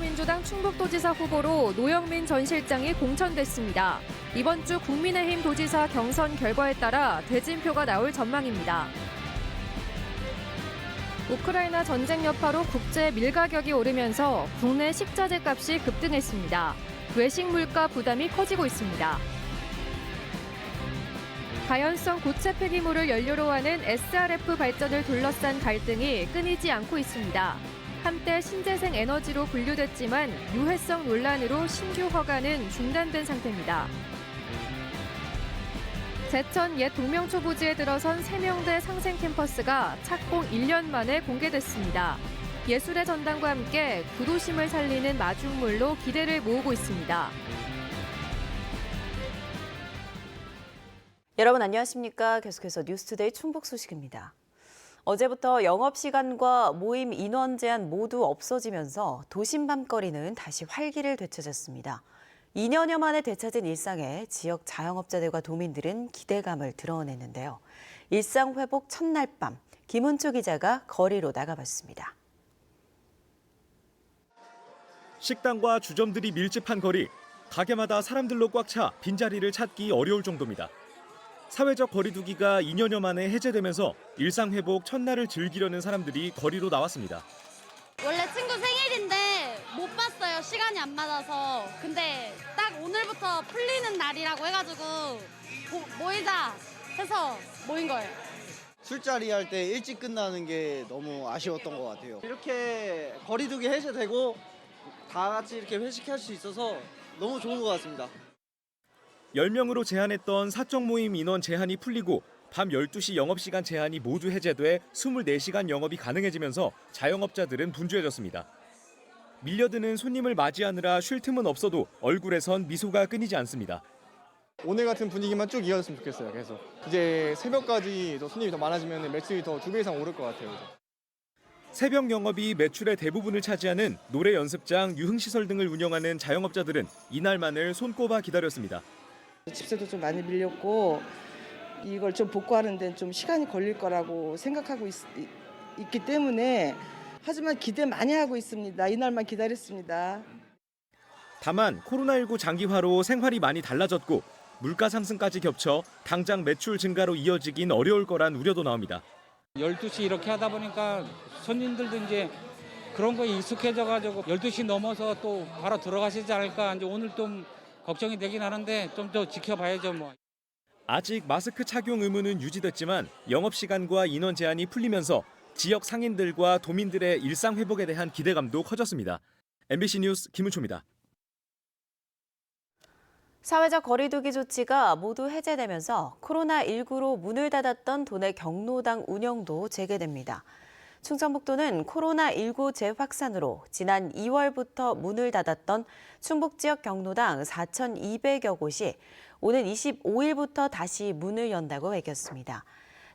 더불어민주당 충북도지사 후보로 노영민 전 실장이 공천됐습니다. 이번 주 국민의힘 도지사 경선 결과에 따라 대진표가 나올 전망입니다. 우크라이나 전쟁 여파로 국제 밀가격이 오르면서 국내 식자재 값이 급등했습니다. 외식 물가 부담이 커지고 있습니다. 가연성 고체 폐기물을 연료로 하는 SRF 발전을 둘러싼 갈등이 끊이지 않고 있습니다. 한때 신재생 에너지로 분류됐지만 유해성 논란으로 신규 허가는 중단된 상태입니다. 제천 옛 동명초부지에 들어선 세명대 상생 캠퍼스가 착공 1년 만에 공개됐습니다. 예술의 전당과 함께 구도심을 살리는 마중물로 기대를 모으고 있습니다. 여러분 안녕하십니까? 계속해서 뉴스투데이 충북 소식입니다. 어제부터 영업시간과 모임 인원 제한 모두 없어지면서 도심 밤거리는 다시 활기를 되찾았습니다. 2년여 만에 되찾은 일상에 지역 자영업자들과 도민들은 기대감을 드러냈는데요. 일상 회복 첫날 밤, 김은초 기자가 거리로 나가봤습니다. 식당과 주점들이 밀집한 거리, 가게마다 사람들로 꽉 차 빈자리를 찾기 어려울 정도입니다. 사회적 거리두기가 2년여 만에 해제되면서 일상 회복 첫날을 즐기려는 사람들이 거리로 나왔습니다. 원래 친구 생일인데 못 봤어요. 시간이 안 맞아서. 근데 딱 오늘부터 풀리는 날이라고 해가지고 모이자 해서 모인 거예요. 술자리 할 때 일찍 끝나는 게 너무 아쉬웠던 것 같아요. 이렇게 거리두기 해제되고 다 같이 이렇게 회식할 수 있어서 너무 좋은 것 같습니다. 10명으로 제한했던 사적 모임 인원 제한이 풀리고 밤 12시 영업시간 제한이 모두 해제돼 24시간 영업이 가능해지면서 자영업자들은 분주해졌습니다. 밀려드는 손님을 맞이하느라 쉴 틈은 없어도 얼굴에선 미소가 끊이지 않습니다. 오늘 같은 분위기만 쭉 이어졌으면 좋겠어요. 계속. 이제 새벽까지 손님이 더 많아지면 매출이 더 2배 이상 오를 것 같아요. 이제. 새벽 영업이 매출의 대부분을 차지하는 노래 연습장, 유흥시설 등을 운영하는 자영업자들은 이날만을 손꼽아 기다렸습니다. 집세도 좀 많이 밀렸고 이걸 좀 복구하는 데는 좀 시간이 걸릴 거라고 생각하고 있기 때문에 하지만 기대 많이 하고 있습니다. 이날만 기다렸습니다. 다만 코로나19 장기화로 생활이 많이 달라졌고 물가 상승까지 겹쳐 당장 매출 증가로 이어지긴 어려울 거란 우려도 나옵니다. 12시 이렇게 하다 보니까 손님들도 이제 그런 거에 익숙해져가지고 12시 넘어서 또 바로 들어가시지 않을까 이제 오늘 좀 걱정이 되긴 하는데 좀 더 지켜봐야죠 뭐. 아직 마스크 착용 의무는 유지됐지만 영업시간과 인원 제한이 풀리면서 지역 상인들과 도민들의 일상 회복에 대한 기대감도 커졌습니다. MBC 뉴스 김은초입니다. 사회적 거리두기 조치가 모두 해제되면서 코로나19로 문을 닫았던 도내 경로당 운영도 재개됩니다. 충청북도는 코로나19 재확산으로 지난 2월부터 문을 닫았던 충북 지역 경로당 4,200여 곳이 오는 25일부터 다시 문을 연다고 밝혔습니다.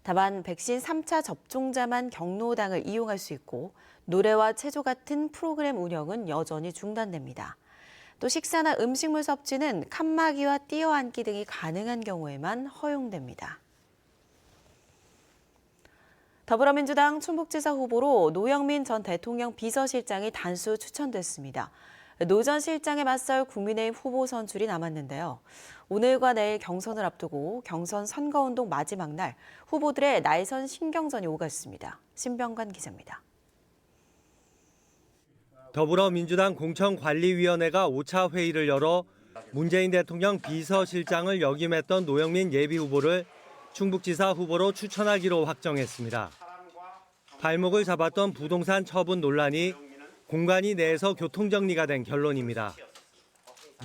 다만 백신 3차 접종자만 경로당을 이용할 수 있고 노래와 체조 같은 프로그램 운영은 여전히 중단됩니다. 또 식사나 음식물 섭취는 칸막이와 뛰어앉기 등이 가능한 경우에만 허용됩니다. 더불어민주당 충북지사 후보로 노영민 전 대통령 비서실장이 단수 추천됐습니다. 노 전 실장에 맞설 국민의힘 후보 선출이 남았는데요. 오늘과 내일 경선을 앞두고 경선 선거운동 마지막 날 후보들의 날선 신경전이 오갔습니다. 신병관 기자입니다. 더불어민주당 공천관리위원회가 5차 회의를 열어 문재인 대통령 비서실장을 역임했던 노영민 예비후보를 충북지사 후보로 추천하기로 확정했습니다. 발목을 잡았던 부동산 처분 논란이 공관위 내에서 교통정리가 된 결론입니다.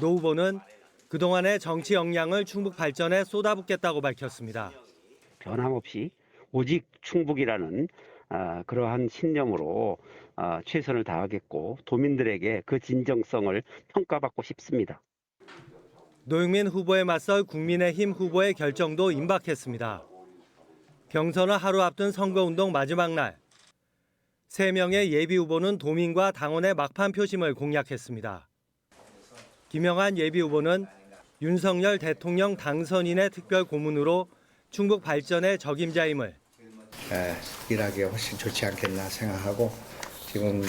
노 후보는 그동안의 정치 역량을 충북 발전에 쏟아붓겠다고 밝혔습니다. 변함없이 오직 충북이라는 그러한 신념으로 최선을 다하겠고 도민들에게 그 진정성을 평가받고 싶습니다. 노영민 후보에 맞설 국민의힘 후보의 결정도 임박했습니다. 경선을 하루 앞둔 선거운동 마지막 날 3명의 예비후보는 도민과 당원의 막판 표심을 공약했습니다. 김영한 예비후보는 윤석열 대통령 당선인의 특별 고문으로 충북 발전의 적임자임을 일하기가 훨씬 좋지 않겠나 생각하고 지금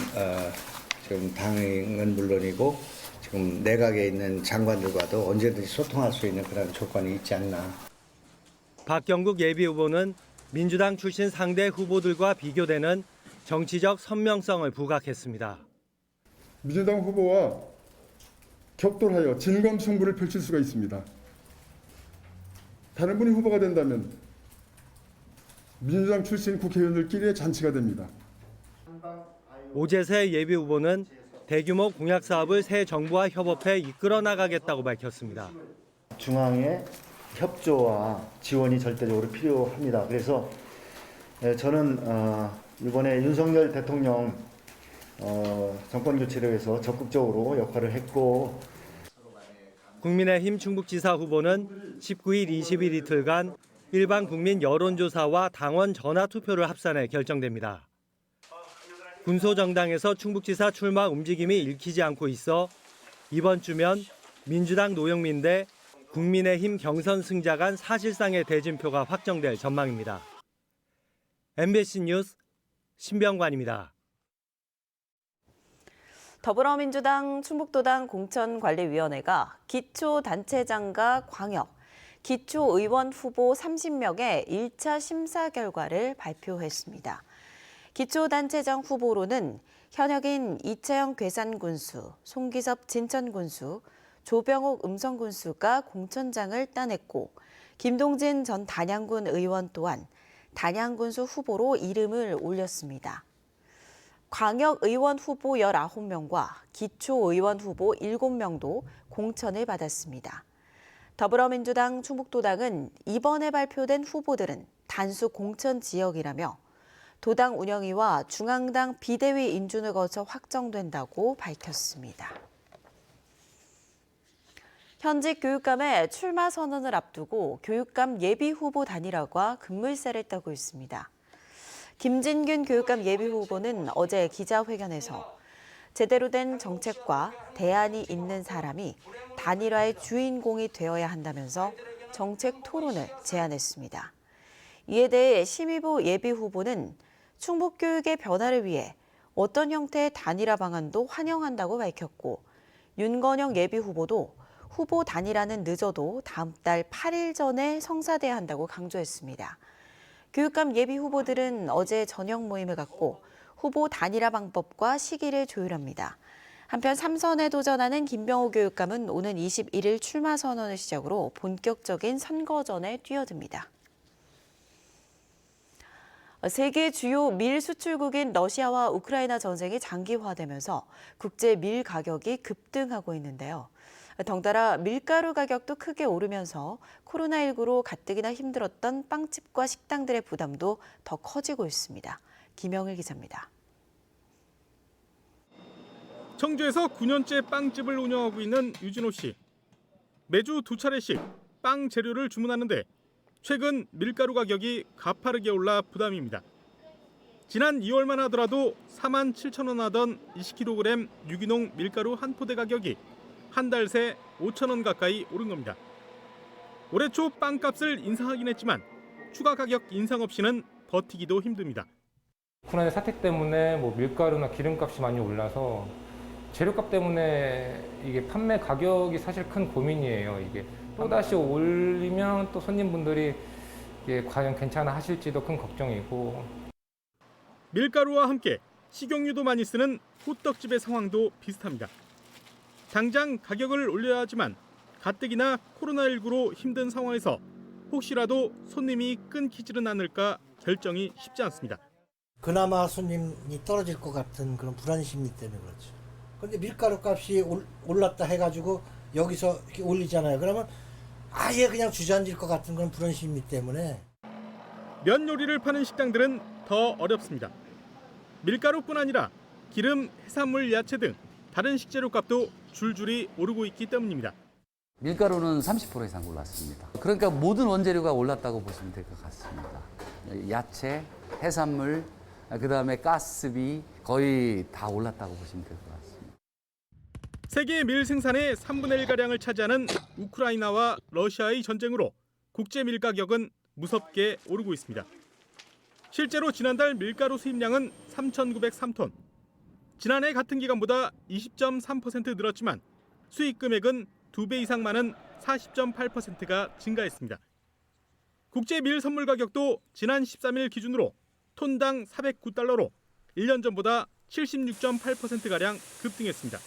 지금 당은 물론이고 지금 내각에 있는 장관들과도 언제든지 소통할 수 있는 그런 조건이 있지 않나. 박경국 예비후보는 민주당 출신 상대 후보들과 비교되는 정치적 선명성을 부각했습니다. 민주당 후보와 격돌하여 진검승부를 펼칠 수가 있습니다. 다른 분이 후보가 된다면 민주당 출신 국회의원들끼리의 잔치가 됩니다. 오재세 예비후보는 대규모 공약 사업을 새 정부와 협업해 이끌어 나가겠다고 밝혔습니다. 중앙의 협조와 지원이 절대적으로 필요합니다. 그래서 저는 이번에 윤석열 대통령 정권 교체를 위해서 적극적으로 역할을 했고, 국민의힘 충북지사 후보는 19일, 20일 이틀간 일반 국민 여론조사와 당원 전화투표를 합산해 결정됩니다. 군소정당에서 충북지사 출마 움직임이 읽히지 않고 있어 이번 주면 민주당 노영민 대 국민의힘 경선 승자 간 사실상의 대진표가 확정될 전망입니다. MBC 뉴스 신병관입니다. 더불어민주당 충북도당 공천관리위원회가 기초단체장과 광역, 기초의원 후보 30명의 1차 심사 결과를 발표했습니다. 기초단체장 후보로는 현역인 이채영 괴산군수, 송기섭 진천군수, 조병옥 음성군수가 공천장을 따냈고, 김동진 전 단양군 의원 또한 단양군수 후보로 이름을 올렸습니다. 광역의원 후보 19명과 기초의원 후보 7명도 공천을 받았습니다. 더불어민주당 충북도당은 이번에 발표된 후보들은 단수 공천 지역이라며 도당 운영위와 중앙당 비대위 인준을 거쳐 확정된다고 밝혔습니다. 현직 교육감의 출마 선언을 앞두고 교육감 예비 후보 단일화가 급물살을 타고 있습니다. 김진균 교육감 예비 후보는 어제 기자회견에서 제대로 된 정책과 대안이 있는 사람이 단일화의 주인공이 되어야 한다면서 정책 토론을 제안했습니다. 이에 대해 심의부 예비 후보는 충북교육의 변화를 위해 어떤 형태의 단일화 방안도 환영한다고 밝혔고, 윤건영 예비 후보도 후보 단일화는 늦어도 다음 달 8일 전에 성사돼야 한다고 강조했습니다. 교육감 예비 후보들은 어제 저녁 모임을 갖고 후보 단일화 방법과 시기를 조율합니다. 한편 3선에 도전하는 김병호 교육감은 오는 21일 출마 선언을 시작으로 본격적인 선거전에 뛰어듭니다. 세계 주요 밀 수출국인 러시아와 우크라이나 전쟁이 장기화되면서 국제 밀 가격이 급등하고 있는데요. 덩달아 밀가루 가격도 크게 오르면서 코로나19로 가뜩이나 힘들었던 빵집과 식당들의 부담도 더 커지고 있습니다. 김영일 기자입니다. 청주에서 9년째 빵집을 운영하고 있는 유진호 씨. 매주 2차례씩 빵 재료를 주문하는데 최근 밀가루 가격이 가파르게 올라 부담입니다. 지난 2월만 하더라도 47,000원 하던 20kg 유기농 밀가루 한 포대 가격이 한 달 새 5,000원 가까이 오른 겁니다. 올해 초 빵값을 인상하긴 했지만 추가 가격 인상 없이는 버티기도 힘듭니다. 코로나 사태 때문에 밀가루나 기름값이 많이 올라서 재료값 때문에 이게 판매 가격이 사실 큰 고민이에요. 이게 또다시 올리면 또 손님분들이 이게 과연 괜찮아 하실지도 큰 걱정이고. 밀가루와 함께 식용유도 많이 쓰는 호떡집의 상황도 비슷합니다. 당장 가격을 올려야 하지만 가뜩이나 코로나19로 힘든 상황에서 혹시라도 손님이 끊기지는 않을까 결정이 쉽지 않습니다. 그나마 손님이 떨어질 것 같은 그런 불안심리 때문에 그렇죠. 그런데 밀가루 값이 올랐다 해가지고 여기서 이렇게 올리잖아요. 그러면 아예 그냥 주저앉을 것 같은 그런 불안심리 때문에. 면 요리를 파는 식당들은 더 어렵습니다. 밀가루뿐 아니라 기름, 해산물, 야채 등 다른 식재료 값도 줄줄이 오르고 있기 때문입니다. 밀가루는 30% 이상 올랐습니다. 그러니까 모든 원재료가 올랐다고 보시면 될 것 같습니다. 야채, 해산물, 그다음에 가스비 거의 다 올랐다고 보시면 될 것 같습니다. 세계 밀 생산의 3분의 1가량을 차지하는 우크라이나와 러시아의 전쟁으로 국제 밀 가격은 무섭게 오르고 있습니다. 실제로 지난달 밀가루 수입량은 3,903톤. 지난해 같은 기간보다 20.3% 늘었지만 수익 금액은 2배 이상 많은 40.8%가 증가했습니다. 국제 밀 선물 가격도 지난 13일 기준으로 톤당 409달러로 1년 전보다 76.8%가량 급등했습니다.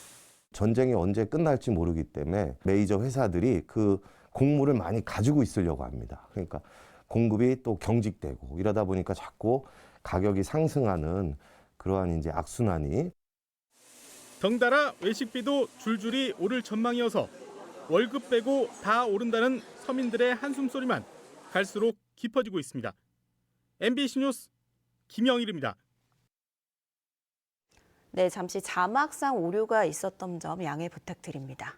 전쟁이 언제 끝날지 모르기 때문에 메이저 회사들이 그 곡물을 많이 가지고 있으려고 합니다. 그러니까 공급이 또 경직되고 이러다 보니까 자꾸 가격이 상승하는 그러한 이제 악순환이. 덩달아 외식비도 줄줄이 오를 전망이어서 월급 빼고 다 오른다는 서민들의 한숨소리만 갈수록 깊어지고 있습니다. MBC 뉴스 김영일입니다. 네, 잠시 자막상 오류가 있었던 점 양해 부탁드립니다.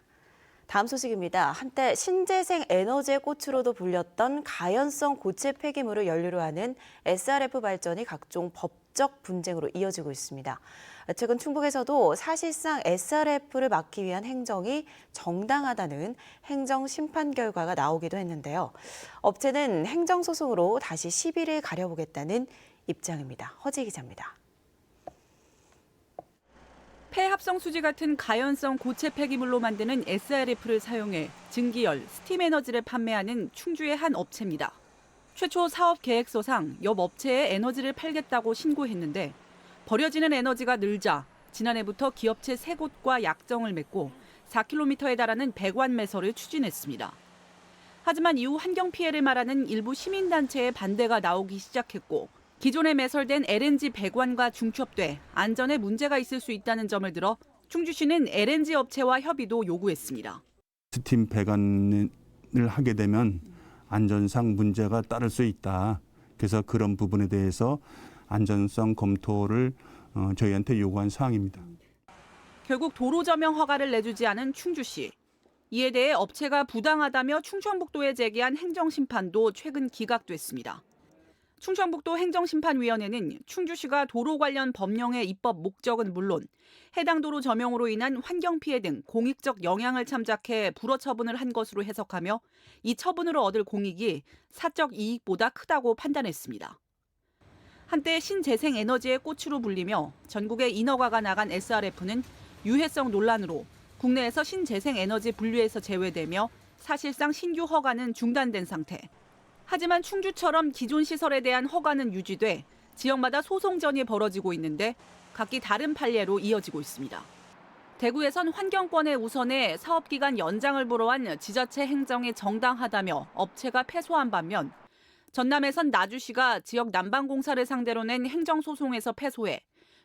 다음 소식입니다. 한때 신재생 에너지의 꽃으로도 불렸던 가연성 고체 폐기물을 연료로 하는 SRF 발전이 각종 법적 분쟁으로 이어지고 있습니다. 최근 충북에서도 사실상 SRF를 막기 위한 행정이 정당하다는 행정 심판 결과가 나오기도 했는데요. 업체는 행정소송으로 다시 시비를 가려보겠다는 입장입니다. 허지 기자입니다. 폐합성 수지 같은 가연성 고체 폐기물로 만드는 SRF를 사용해 증기열, 스팀 에너지를 판매하는 충주의 한 업체입니다. 최초 사업 계획서상 옆 업체에 에너지를 팔겠다고 신고했는데 버려지는 에너지가 늘자 지난해부터 기업체 3곳과 약정을 맺고 4km에 달하는 배관 매설을 추진했습니다. 하지만 이후 환경 피해를 말하는 일부 시민단체의 반대가 나오기 시작했고 기존에 매설된 LNG 배관과 중첩돼 안전에 문제가 있을 수 있다는 점을 들어 충주시는 LNG 업체와 협의도 요구했습니다. 스팀 배관을 하게 되면 안전상 문제가 따를 수 있다. 그래서 그런 부분에 대해서 안전성 검토를 저희한테 요구한 사항입니다. 결국 도로 점용 허가를 내주지 않은 충주시. 이에 대해 업체가 부당하다며 충청북도에 제기한 행정심판도 최근 기각됐습니다. 충청북도 행정심판위원회는 충주시가 도로 관련 법령의 입법 목적은 물론 해당 도로 점용으로 인한 환경피해 등 공익적 영향을 참작해 불허 처분을 한 것으로 해석하며 이 처분으로 얻을 공익이 사적 이익보다 크다고 판단했습니다. 한때 신재생 에너지의 꽃으로 불리며 전국에 인허가가 나간 SRF는 유해성 논란으로 국내에서 신재생 에너지 분류에서 제외되며 사실상 신규 허가는 중단된 상태. 하지만 충주처럼 기존 시설에 대한 허가는 유지돼 지역마다 소송전이 벌어지고 있는데 각기 다른 판례로 이어지고 있습니다. 대구에선 환경권의 우선에 사업기간 연장을 불허한 지자체 행정이 정당하다며 업체가 패소한 반면 전남에선 나주시가 지역 난방공사를 상대로 낸 행정소송에서 패소해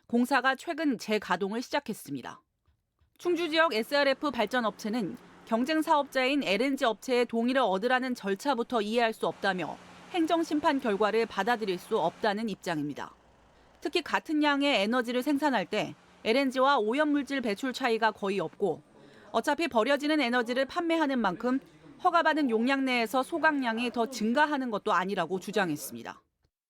공사가 최근 재가동을 시작했습니다. 충주 지역 SRF 발전업체는 경쟁 사업자인 LNG 업체의 동의를 얻으라는 절차부터 이해할 수 없다며 행정심판 결과를 받아들일 수 없다는 입장입니다. 특히 같은 양의 에너지를 생산할 때 LNG와 오염물질 배출 차이가 거의 없고 어차피 버려지는 에너지를 판매하는 만큼 허가받은 용량 내에서 소각량이 더 증가하는 것도 아니라고 주장했습니다.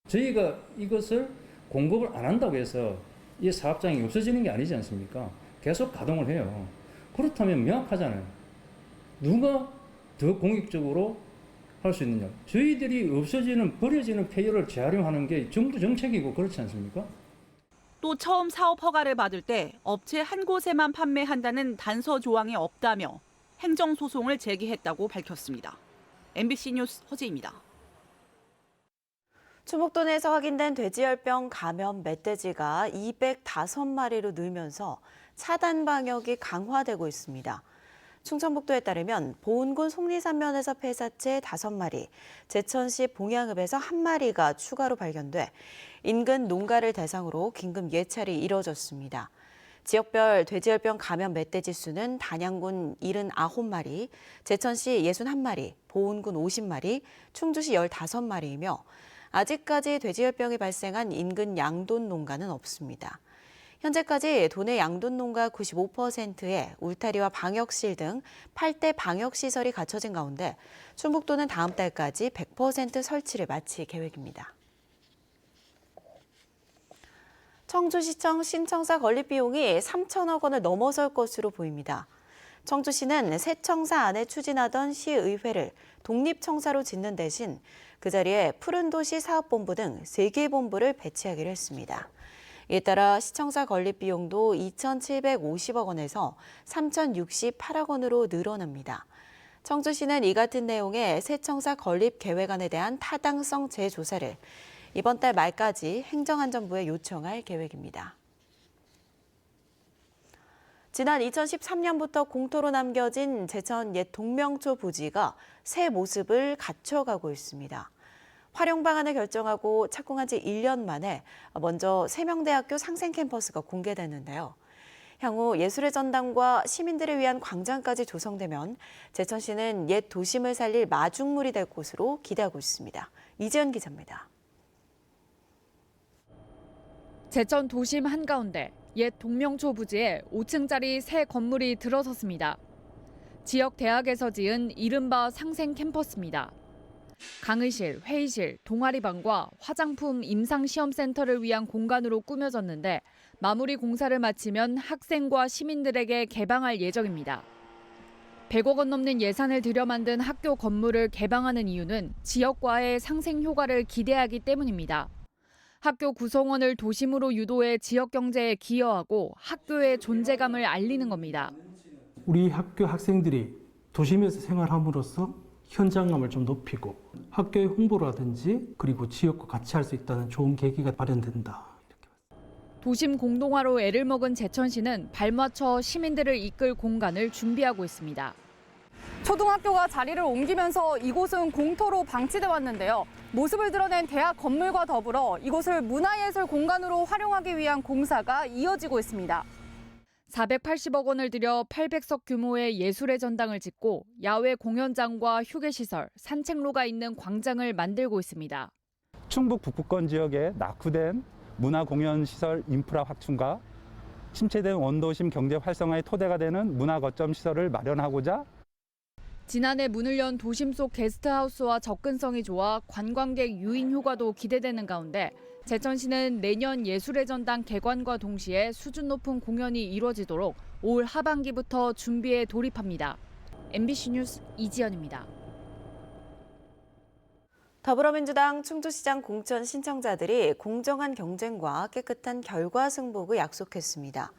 저희가 이것을 공급을 안 한다고 해서 이 사업장이 없어지는 게 아니지 않습니까? 계속 가동을 해요. 그렇다면 명확하잖아요. 누가 더 공익적으로 할 수 있느냐. 저희들이 없어지는 버려지는 폐유를 재활용하는 게 정부 정책이고 그렇지 않습니까? 또 처음 사업 허가를 받을 때 업체 한 곳에만 판매한다는 단서 조항이 없다며 행정소송을 제기했다고 밝혔습니다. MBC 뉴스 허지입니다. 충북도 내에서 확인된 돼지열병 감염 멧돼지가 205마리로 늘면서 차단 방역이 강화되고 있습니다. 충청북도에 따르면 보은군 속리산면에서 폐사체 5마리, 제천시 봉양읍에서 1마리가 추가로 발견돼 인근 농가를 대상으로 긴급 예찰이 이뤄졌습니다. 지역별 돼지열병 감염 멧돼지 수는 단양군 79마리, 제천시 61마리, 보은군 50마리, 충주시 15마리이며 아직까지 돼지열병이 발생한 인근 양돈 농가는 없습니다. 현재까지 도내 양돈 농가 95%에 울타리와 방역실 등 8대 방역시설이 갖춰진 가운데 충북도는 다음 달까지 100% 설치를 마칠 계획입니다. 청주시청 신청사 건립 비용이 3천억 원을 넘어설 것으로 보입니다. 청주시는 새 청사 안에 추진하던 시의회를 독립청사로 짓는 대신 그 자리에 푸른도시 사업본부 등 3개 본부를 배치하기로 했습니다. 이에 따라 시청사 건립 비용도 2,750억 원에서 3,068억 원으로 늘어납니다. 청주시는 이 같은 내용의 새 청사 건립 계획안에 대한 타당성 재조사를 이번 달 말까지 행정안전부에 요청할 계획입니다. 지난 2013년부터 공터로 남겨진 제천 옛 동명초 부지가 새 모습을 갖춰가고 있습니다. 활용 방안을 결정하고 착공한 지 1년 만에 먼저 세명대학교 상생 캠퍼스가 공개됐는데요. 향후 예술의 전당과 시민들을 위한 광장까지 조성되면 제천시는 옛 도심을 살릴 마중물이 될 곳으로 기대하고 있습니다. 이지연 기자입니다. 제천 도심 한가운데 옛 동명초 부지에 5층짜리 새 건물이 들어섰습니다. 지역 대학에서 지은 이른바 상생 캠퍼스입니다. 강의실, 회의실, 동아리방과 화장품 임상시험센터를 위한 공간으로 꾸며졌는데 마무리 공사를 마치면 학생과 시민들에게 개방할 예정입니다. 100억 원 넘는 예산을 들여 만든 학교 건물을 개방하는 이유는 지역과의 상생 효과를 기대하기 때문입니다. 학교 구성원을 도심으로 유도해 지역 경제에 기여하고 학교의 존재감을 알리는 겁니다. 우리 학교 학생들이 도심에서 생활함으로써 현장감을 좀 높이고 학교의 홍보라든지 그리고 지역과 같이 할 수 있다는 좋은 계기가 마련된다. 도심 공동화로 애를 먹은 제천시는 발맞춰 시민들을 이끌 공간을 준비하고 있습니다. 초등학교가 자리를 옮기면서 이곳은 공터로 방치돼 왔는데요. 모습을 드러낸 대학 건물과 더불어 이곳을 문화예술 공간으로 활용하기 위한 공사가 이어지고 있습니다. 480억 원을 들여 800석 규모의 예술의 전당을 짓고 야외 공연장과 휴게시설, 산책로가 있는 광장을 만들고 있습니다. 충북 북부권 지역에 낙후된 문화공연시설 인프라 확충과 침체된 원도심 경제 활성화의 토대가 되는 문화거점 시설을 마련하고자 지난해 문을 연 도심 속 게스트하우스와 접근성이 좋아 관광객 유인 효과도 기대되는 가운데 제천시는 내년 예술의 전당 개관과 동시에 수준 높은 공연이 이루어지도록 올 하반기부터 준비에 돌입합니다. MBC 뉴스 이지연입니다. 더불어민주당 충주시장 공천 신청자들이 공정한 경쟁과 깨끗한 결과 승복을 약속했습니다.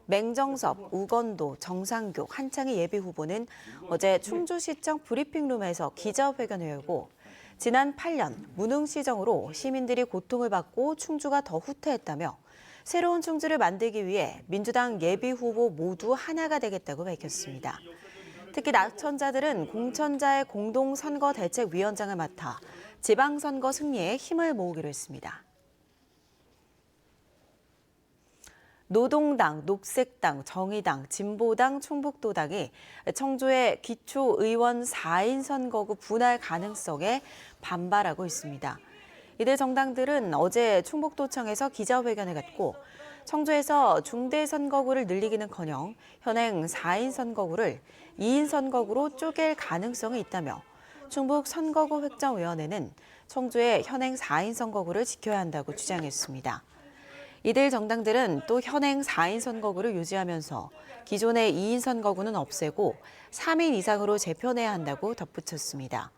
맹정섭, 우건도, 정상교, 한창희 예비후보는 어제 충주시청 브리핑룸에서 기자회견을 열고 지난 8년 무능시정으로 시민들이 고통을 받고 충주가 더 후퇴했다며 새로운 충주를 만들기 위해 민주당 예비후보 모두 하나가 되겠다고 밝혔습니다. 특히 낙천자들은 공천자의 공동선거대책위원장을 맡아 지방선거 승리에 힘을 모으기로 했습니다. 노동당, 녹색당, 정의당, 진보당, 충북도당이 청주의 기초의원 4인 선거구 분할 가능성에 반발하고 있습니다. 이들 정당들은 어제 충북도청에서 기자회견을 갖고 청주에서 중대선거구를 늘리기는커녕 현행 4인 선거구를 2인 선거구로 쪼갤 가능성이 있다며 충북 선거구 획정위원회는 청주의 현행 4인 선거구를 지켜야 한다고 주장했습니다. 이들 정당들은 또 현행 4인 선거구를 유지하면서 기존의 2인 선거구는 없애고 3인 이상으로 재편해야 한다고 덧붙였습니다.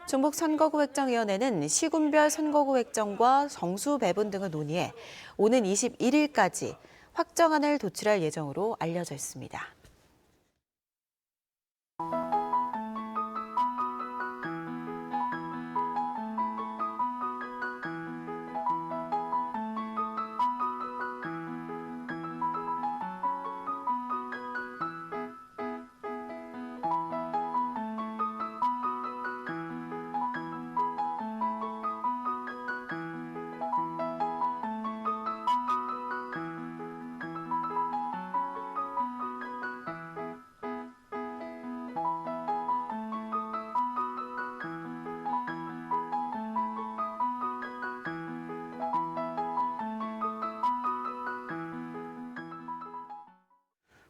충북 선거구 획정위원회는 시군별 선거구 획정과 정수 배분 등을 논의해 오는 21일까지 확정안을 도출할 예정으로 알려져 있습니다.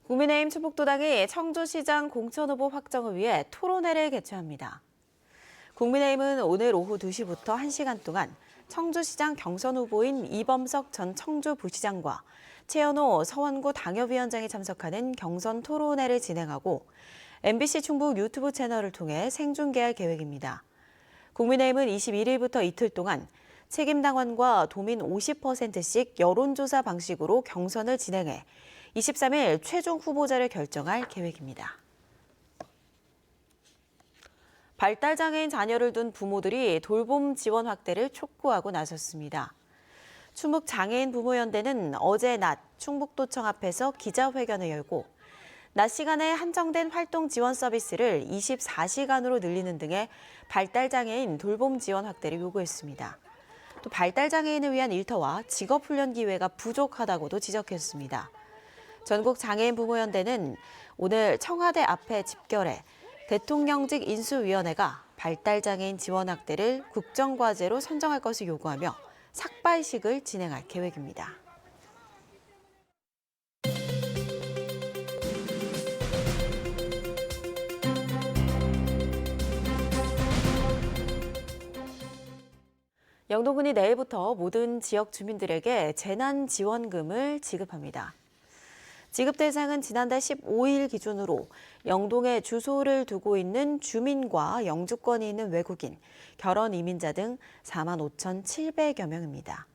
국민의힘 충북도당이 청주시장 공천후보 확정을 위해 토론회를 개최합니다. 국민의힘은 오늘 오후 2시부터 1시간 동안 청주시장 경선 후보인 이범석 전 청주부시장과 최현호 서원구 당협위원장이 참석하는 경선 토론회를 진행하고 MBC 충북 유튜브 채널을 통해 생중계할 계획입니다. 국민의힘은 21일부터 이틀 동안 책임당원과 도민 50%씩 여론조사 방식으로 경선을 진행해 23일 최종 후보자를 결정할 계획입니다. 발달장애인 자녀를 둔 부모들이 돌봄 지원 확대를 촉구하고 나섰습니다. 충북장애인 부모연대는 어제 낮 충북도청 앞에서 기자회견을 열고 낮 시간에 한정된 활동 지원 서비스를 24시간으로 늘리는 등의 발달장애인 돌봄 지원 확대를 요구했습니다. 또 발달장애인을 위한 일터와 직업훈련 기회가 부족하다고도 지적했습니다. 전국장애인 부모연대는 오늘 청와대 앞에 집결해 대통령직 인수위원회가 발달장애인 지원 확대를 국정과제로 선정할 것을 요구하며 삭발식을 진행할 계획입니다. 영동군이 내일부터 모든 지역 주민들에게 재난지원금을 지급합니다. 지급 대상은 지난달 15일 기준으로 영동에 주소를 두고 있는 주민과 영주권이 있는 외국인, 결혼 이민자 등 45,700여 명입니다.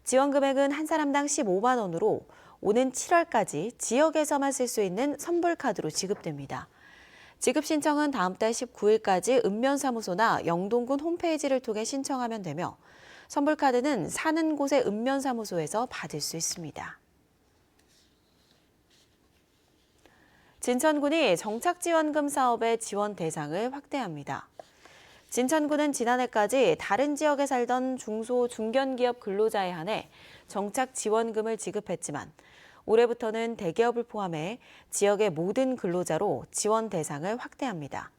지원 금액은 한 사람당 15만 원으로 오는 7월까지 지역에서만 쓸 수 있는 선불카드로 지급됩니다. 지급 신청은 다음 달 19일까지 읍면사무소나 영동군 홈페이지를 통해 신청하면 되며 선불카드는 사는 곳의 읍면사무소에서 받을 수 있습니다. 진천군이 정착지원금 사업의 지원 대상을 확대합니다. 진천군은 지난해까지 다른 지역에 살던 중소, 중견기업 근로자에 한해 정착지원금을 지급했지만 올해부터는 대기업을 포함해 지역의 모든 근로자로 지원 대상을 확대합니다.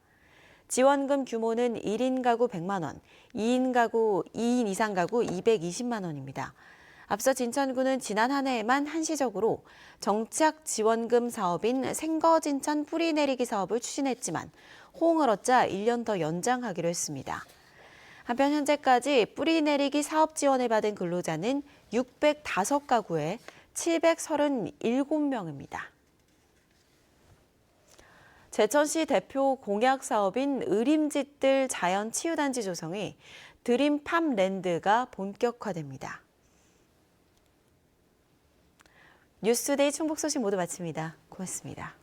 지원금 규모는 1인 가구 100만 원, 2인 이상 가구 220만 원입니다. 앞서 진천군은 지난 한 해에만 한시적으로 정착지원금 사업인 생거진천 뿌리내리기 사업을 추진했지만 호응을 얻자 1년 더 연장하기로 했습니다. 한편 현재까지 뿌리내리기 사업 지원을 받은 근로자는 605가구에 737명입니다. 제천시 대표 공약 사업인 의림집들 자연치유단지 조성이 드림팜랜드가 본격화됩니다. 뉴스데이 충북 소식 모두 마칩니다. 고맙습니다.